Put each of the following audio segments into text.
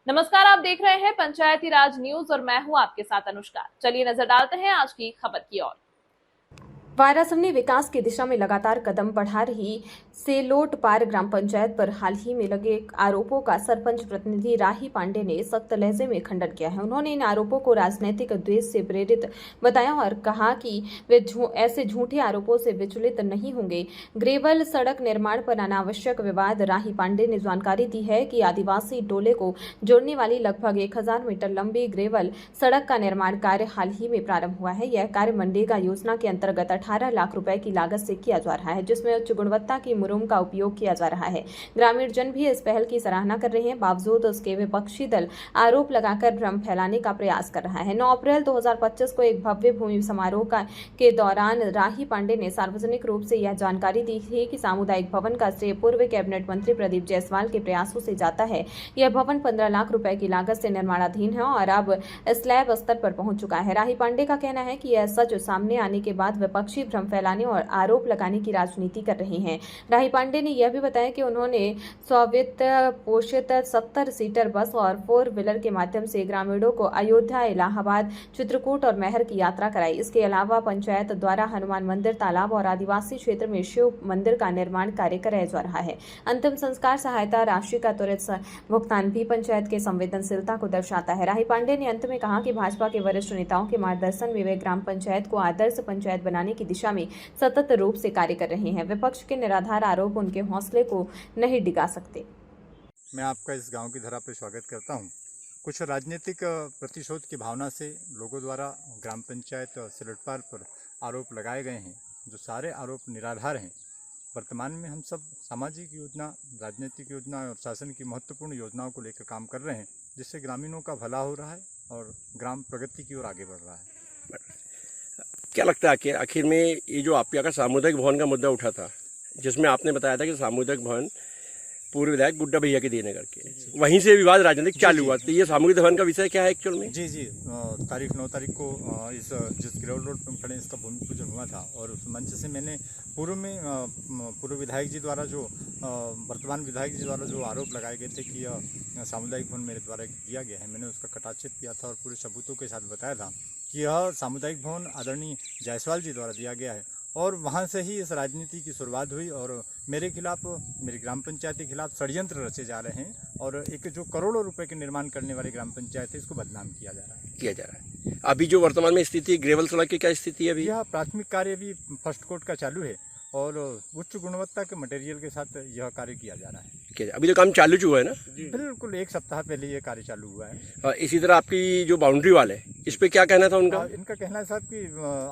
नमस्कार, आप देख रहे हैं पंचायती राज न्यूज और मैं हूं आपके साथ अनुष्का। चलिए नजर डालते हैं आज की खबर की ओर। वायरासमनी विकास की दिशा में लगातार कदम बढ़ा रही सेलोटपार ग्राम पंचायत पर हाल ही में लगे आरोपों का सरपंच प्रतिनिधि राही पांडे ने सख्त लहजे में खंडन किया है। उन्होंने इन आरोपों को राजनीतिक द्वेष से प्रेरित बताया और कहा कि वे ऐसे झूठे आरोपों से विचलित नहीं होंगे। ग्रेवल सड़क निर्माण पर अनावश्यक विवाद। राही पांडे ने जानकारी दी है कि आदिवासी टोले को जोड़ने वाली लगभग 1000 मीटर लंबी ग्रेवल सड़क का निर्माण कार्य हाल ही में प्रारंभ हुआ है। यह कार्य मनरेगा योजना के अंतर्गत 18 लाख रुपए की लागत से किया जा रहा है, जिसमें उच्च गुणवत्ता की मुरुम का उपयोग किया जा रहा है। ग्रामीण जन भी इस पहल की सराहना कर रहे हैं। बावजूद उसके विपक्षी दल आरोप लगाकर भ्रम फैलाने का प्रयास कर रहा है। 9 अप्रैल 2025 को एक भव्य भूमि समारोह के दौरान राही पांडे ने सार्वजनिक रूप से यह जानकारी दी थी कि सामुदायिक भवन का श्रेय पूर्व कैबिनेट मंत्री प्रदीप जायसवाल के प्रयासों से जाता है। यह भवन 15 लाख रुपए की लागत से निर्माणाधीन है और अब स्लैब स्तर पर पहुंच चुका है। राही पांडे का कहना है कि यह सच सामने आने के बाद विपक्षी भ्रम फैलाने और आरोप लगाने की राजनीति कर रहे हैं। राही पांडे ने यह भी बताया कि उन्होंने स्वावित्त पोषित 70 सीटर बस और 4 व्हीलर के माध्यम से ग्रामीणों को अयोध्या, इलाहाबाद, चित्रकूट और महर की यात्रा कराई। इसके अलावा पंचायत द्वारा हनुमान मंदिर, तालाब और आदिवासी क्षेत्र में शिव मंदिर का निर्माण कार्य कराया जा रहा है। अंतिम संस्कार सहायता राशि का त्वरित भुगतान भी पंचायत के संवेदनशीलता को दर्शाता है। राही पांडे ने अंत में कहा कि भाजपा के वरिष्ठ नेताओं के मार्गदर्शन में वे ग्राम पंचायत को आदर्श पंचायत बनाने की दिशा में सतत रूप से कार्य कर रहे हैं। विपक्ष के निराधार आरोप उनके हौसले को नहीं डिगा सकते। मैं आपका इस गांव की धरा पर स्वागत करता हूं। कुछ राजनीतिक प्रतिशोध की भावना से लोगों द्वारा ग्राम पंचायत सेलोटपार पर आरोप लगाए गए हैं, जो सारे आरोप निराधार हैं। वर्तमान में हम सब सामाजिक योजना, राजनीतिक योजना और शासन की महत्वपूर्ण योजनाओं को लेकर काम कर रहे हैं, जिससे ग्रामीणों का भला हो रहा है और ग्राम प्रगति की ओर आगे बढ़ रहा है। क्या लगता है कि आखिर में ये जो आपके यहाँ का सामुदायिक भवन का मुद्दा उठा था, जिसमें आपने बताया था कि सामुदायिक भवन पूर्व विधायक गुड्डा भैया के देने करके, वहीं से विवाद राजनीतिक चालू हुआ, तो ये सामुदायिक भवन का विषय क्या है एक्चुअल में? जी 9 तारीख को इस जिस ग्रेवल रोड पर खड़े इसका भूमि पूजन हुआ था और उस मंच से मैंने पूर्व विधायक जी द्वारा जो वर्तमान विधायक जी द्वारा जो आरोप लगाए गए थे कि यह सामुदायिक भवन मेरे द्वारा दिया गया है, मैंने उसका कटाक्षेप किया था और पूरे सबूतों के साथ बताया था कि यह सामुदायिक भवन आदरणीय जायसवाल जी द्वारा दिया गया है। और वहाँ से ही इस राजनीति की शुरुआत हुई और मेरे खिलाफ, मेरी ग्राम पंचायत के खिलाफ षड्यंत्र रचे जा रहे हैं और एक जो करोड़ों रुपए के निर्माण करने वाली ग्राम पंचायत है, इसको बदनाम किया जा रहा है। अभी जो वर्तमान में स्थिति ग्रेवल सड़क की क्या स्थिति है अभी? यह प्राथमिक कार्य भी फर्स्ट कोर्ट का चालू है और उच्च गुणवत्ता के मटेरियल के साथ यह कार्य किया जा रहा है। अभी तो काम चालू हुआ है ना? बिल्कुल, एक सप्ताह पहले ये कार्य चालू हुआ है। इसी तरह आपकी जो बाउंड्री वाल है, इस पे क्या कहना था उनका? इनका कहना है साहब कि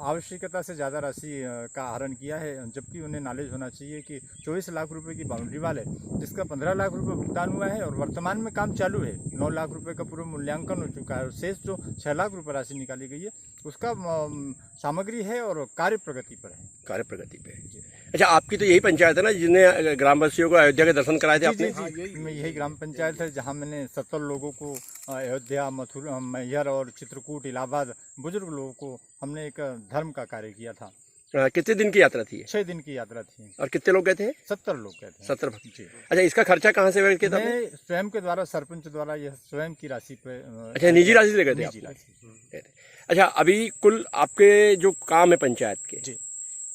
आवश्यकता से ज़्यादा राशि का आहरण किया है, जबकि उन्हें नॉलेज होना चाहिए कि 24 लाख रुपए की बाउंड्री वाल है, जिसका 15 लाख रुपए भुगतान हुआ है और वर्तमान में काम चालू है। 9 लाख रुपए का पूर्व मूल्यांकन हो चुका है और शेष जो 6 लाख रुपए राशि निकाली गई है, उसका सामग्री है और कार्य प्रगति पर है। कार्य प्रगति पे। अच्छा, आपकी तो यही पंचायत है ना जिसने ग्रामवासियों को अयोध्या के दर्शन कराए थे आपने? यही ग्राम पंचायत है जहां मैंने 70 लोगों को अयोध्या, मथुरा, मैहर और चित्रकूट, इलाहाबाद, बुजुर्ग लोगों को हमने एक धर्म का कार्य किया था। कितने दिन की यात्रा थी? 6 दिन की यात्रा थी। और कितने लोग गए थे? 70 लोग गए थे। 70 जी। अच्छा, इसका खर्चा कहाँ से व्यय किया था? मैं स्वयं के द्वारा, सरपंच द्वारा यह स्वयं की राशि पे। अच्छा, निजी राशि से गए थे? अच्छा, अभी कुल आपके जो काम है पंचायत के,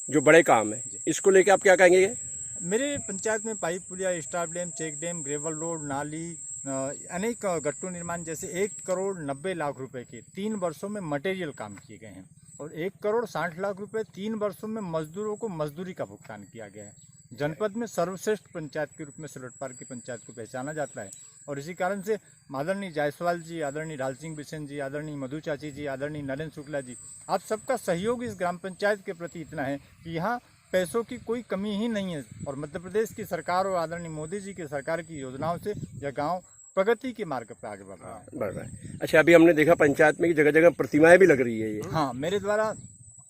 जो बड़े काम है, इसको लेके आप क्या कहेंगे? मेरे पंचायत में पाइप पुलिया, stop dam, check dam, gravel road, नाली, अनेक गट्टू निर्माण जैसे 1 करोड़ 90 लाख रुपए के 3 वर्षों में मटेरियल काम किए गए हैं और 1 करोड़ 60 लाख रुपए 3 वर्षों में मजदूरों को मजदूरी का भुगतान किया गया है। जनपद में सर्वश्रेष्ठ पंचायत के रूप में सेलोटपार की पंचायत को पहचाना जाता है और इसी कारण से आदरणीय जायसवाल जी, आदरणीय ढाल सिंह बिसेन जी, आदरणीय मधु चाची जी, आदरणीय नरेंद्र शुक्ला जी, आप सबका सहयोग इस ग्राम पंचायत के प्रति इतना है कि यहाँ पैसों की कोई कमी ही नहीं है और मध्य प्रदेश की सरकार और आदरणीय मोदी जी की सरकार की योजनाओं से यह गाँव प्रगति के मार्ग पर आगे बढ़ रहा है। अच्छा, अभी हमने देखा पंचायत में जगह जगह प्रतिमाएं भी लग रही है ये। हाँ, मेरे द्वारा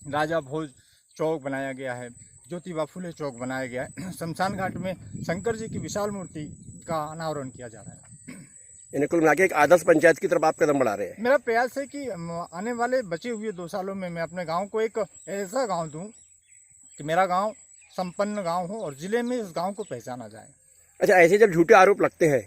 राजा भोज चौक बनाया गया है, ज्योतिबा फुले चौक बनाया गया है, शमशान घाट में शंकर जी की विशाल मूर्ति का अनावरण किया जा रहा है। कुल मिला के एक आदर्श पंचायत की तरफ आप कदम बढ़ा रहे हैं। मेरा प्रयास है कि आने वाले बचे हुए 2 सालों में मैं अपने गांव को एक ऐसा गांव दूं कि मेरा गांव संपन्न गांव हो और जिले में इस गांव को पहचाना जाए। अच्छा, ऐसे जब झूठे आरोप लगते हैं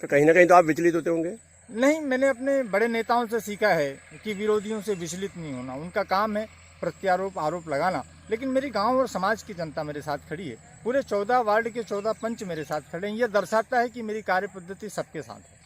तो कहीं ना कहीं तो आप विचलित होते होंगे? नहीं, मैंने अपने बड़े नेताओं से सीखा है कि विरोधियों से विचलित नहीं होना। उनका काम है प्रत्यारोप आरोप लगाना, लेकिन मेरी गांव और समाज की जनता मेरे साथ खड़ी है। पूरे 14 वार्ड के 14 पंच मेरे साथ खड़े हैं। यह दर्शाता है कि मेरी कार्य पद्धति सबके साथ है।